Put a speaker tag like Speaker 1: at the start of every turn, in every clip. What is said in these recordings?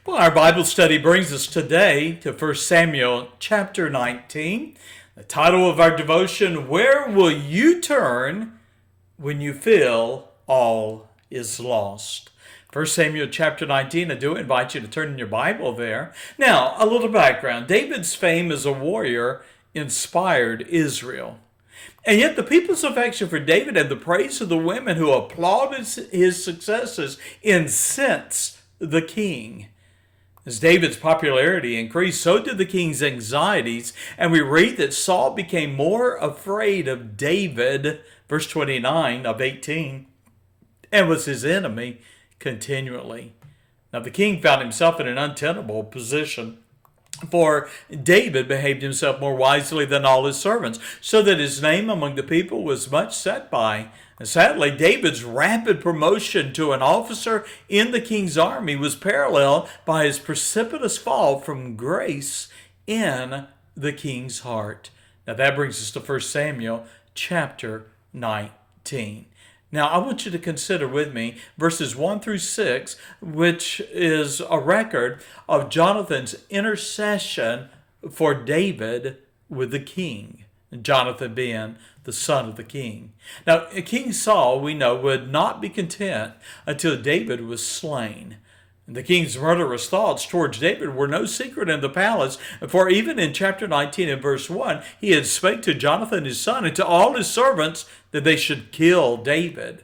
Speaker 1: Well, our Bible study brings us today to 1 Samuel chapter 19. The title of our devotion, Where Will You Turn When You Feel All Is Lost? 1 Samuel chapter 19, I do invite you to turn in your Bible there. Now, a little background. David's fame as a warrior inspired Israel. And yet the people's affection for David and the praise of the women who applauded his successes incensed the king. As David's popularity increased, so did the king's anxieties, and we read that Saul became more afraid of David, verse 29 of 18, and was his enemy continually. Now the king found himself in an untenable position, for David behaved himself more wisely than all his servants, so that his name among the people was much set by. And sadly, David's rapid promotion to an officer in the king's army was paralleled by his precipitous fall from grace in the king's heart. Now that brings us to 1 Samuel chapter 19. Now, I want you to consider with me verses 1 through 6, which is a record of Jonathan's intercession for David with the king, Jonathan being the son of the king. Now, King Saul, we know, would not be content until David was slain. The king's murderous thoughts towards David were no secret in the palace, for even in chapter 19 and verse 1, he had spake to Jonathan his son and to all his servants that they should kill David.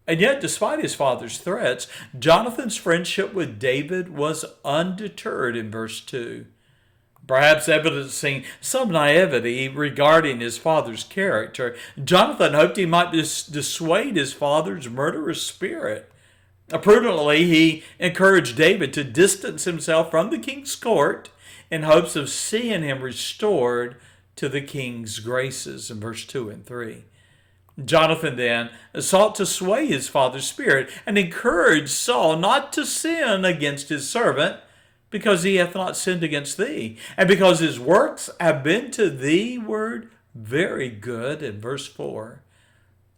Speaker 1: And yet, despite his father's threats, Jonathan's friendship with David was undeterred in verse 2. Perhaps evidencing some naivety regarding his father's character, Jonathan hoped he might dissuade his father's murderous spirit. Prudently, he encouraged David to distance himself from the king's court in hopes of seeing him restored to the king's graces in verse 2 and 3. Jonathan then sought to sway his father's spirit and encouraged Saul not to sin against his servant, because he hath not sinned against thee, and because his works have been to thee word very good in verse 4.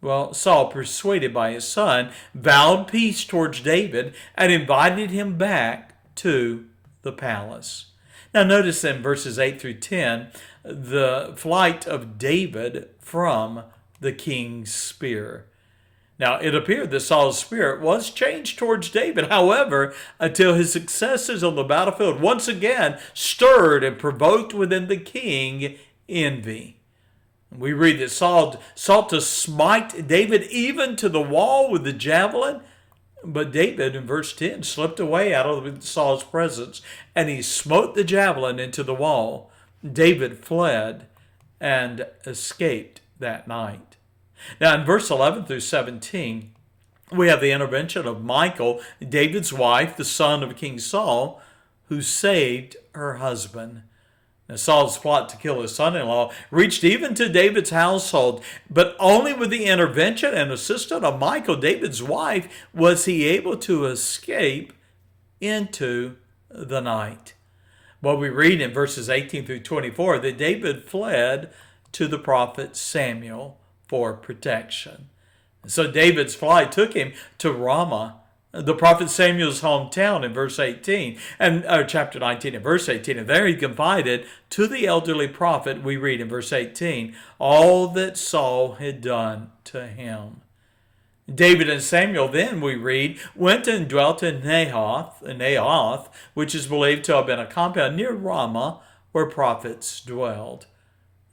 Speaker 1: Well, Saul, persuaded by his son, vowed peace towards David and invited him back to the palace. Now notice in verses 8 through 10, the flight of David from the king's spear. Now, it appeared that Saul's spirit was changed towards David, however, until his successes on the battlefield once again stirred and provoked within the king envy. We read that Saul sought to smite David even to the wall with the javelin, but David, in verse 10, slipped away out of Saul's presence, and he smote the javelin into the wall. David fled and escaped that night. Now, in verse 11 through 17, we have the intervention of Michal, David's wife, the son of King Saul, who saved her husband. Now, Saul's plot to kill his son-in-law reached even to David's household, but only with the intervention and assistance of Michal, David's wife, was he able to escape into the night. Well, we read in verses 18 through 24 that David fled to the prophet Samuel for protection. So David's flight took him to Ramah, the prophet Samuel's hometown, in verse 18, and chapter 19 and verse 18. And there he confided to the elderly prophet, we read in verse 18, all that Saul had done to him. David and Samuel then, we read, went and dwelt in Naioth, which is believed to have been a compound near Ramah where prophets dwelled.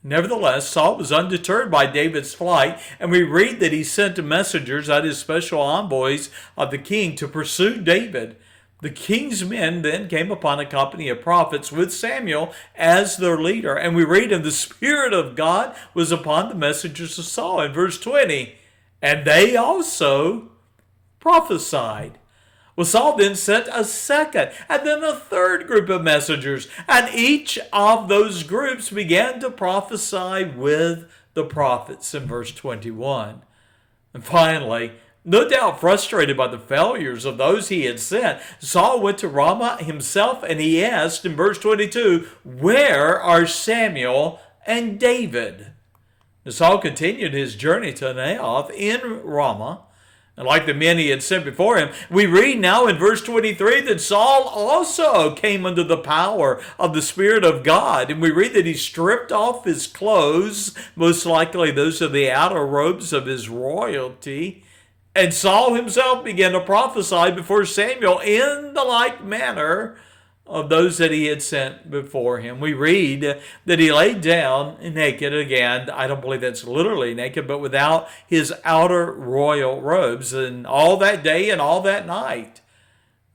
Speaker 1: Nevertheless, Saul was undeterred by David's flight, and we read that he sent messengers, that is, special envoys of the king, to pursue David. The king's men then came upon a company of prophets with Samuel as their leader, and we read, and the Spirit of God was upon the messengers of Saul in verse 20, and they also prophesied. Well, Saul then sent a second and then a third group of messengers, and each of those groups began to prophesy with the prophets in verse 21. And finally, no doubt frustrated by the failures of those he had sent, Saul went to Ramah himself, and he asked in verse 22, where are Samuel and David? And Saul continued his journey to Naioth in Ramah. And like the men he had sent before him, we read now in verse 23 that Saul also came under the power of the Spirit of God. And we read that he stripped off his clothes, most likely those are the outer robes of his royalty. And Saul himself began to prophesy before Samuel in the like manner of those that he had sent before him. We read that he laid down naked again. I don't believe that's literally naked, but without his outer royal robes, and all that day and all that night.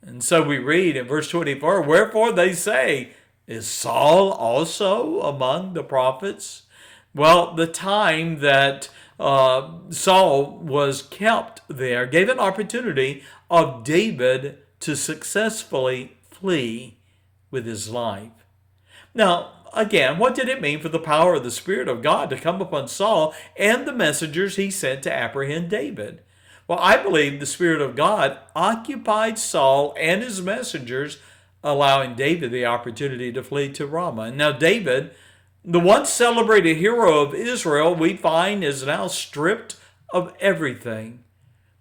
Speaker 1: And so we read in verse 24, wherefore they say, is Saul also among the prophets? Well, the time that Saul was kept there gave an opportunity of David to successfully flee with his life. Now, again, what did it mean for the power of the Spirit of God to come upon Saul and the messengers he sent to apprehend David? Well, I believe the Spirit of God occupied Saul and his messengers, allowing David the opportunity to flee to Ramah. And now David, the once celebrated hero of Israel, we find is now stripped of everything.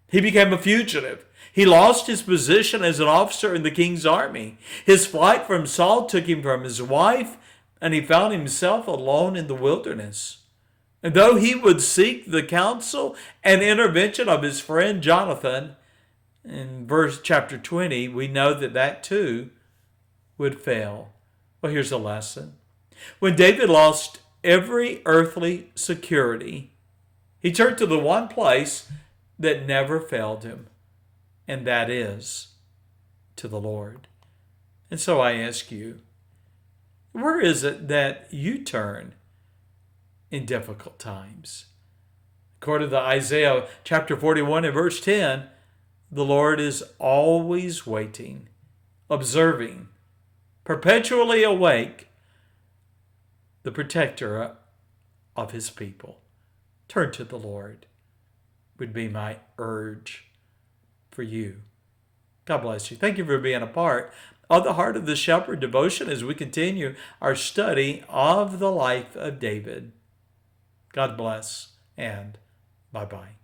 Speaker 1: He became a fugitive. He lost his position as an officer in the king's army. His flight from Saul took him from his wife, and he found himself alone in the wilderness. And though he would seek the counsel and intervention of his friend Jonathan, in chapter 20, we know that too would fail. Well, here's a lesson. When David lost every earthly security, he turned to the one place that never failed him, and that is to the Lord. And so I ask you, where is it that you turn in difficult times? According to Isaiah chapter 41 and verse 10, the Lord is always waiting, observing, perpetually awake, the protector of his people. Turn to the Lord would be my urge for you. God bless you. Thank you for being a part of the Heart of the Shepherd devotion as we continue our study of the life of David. God bless and bye-bye.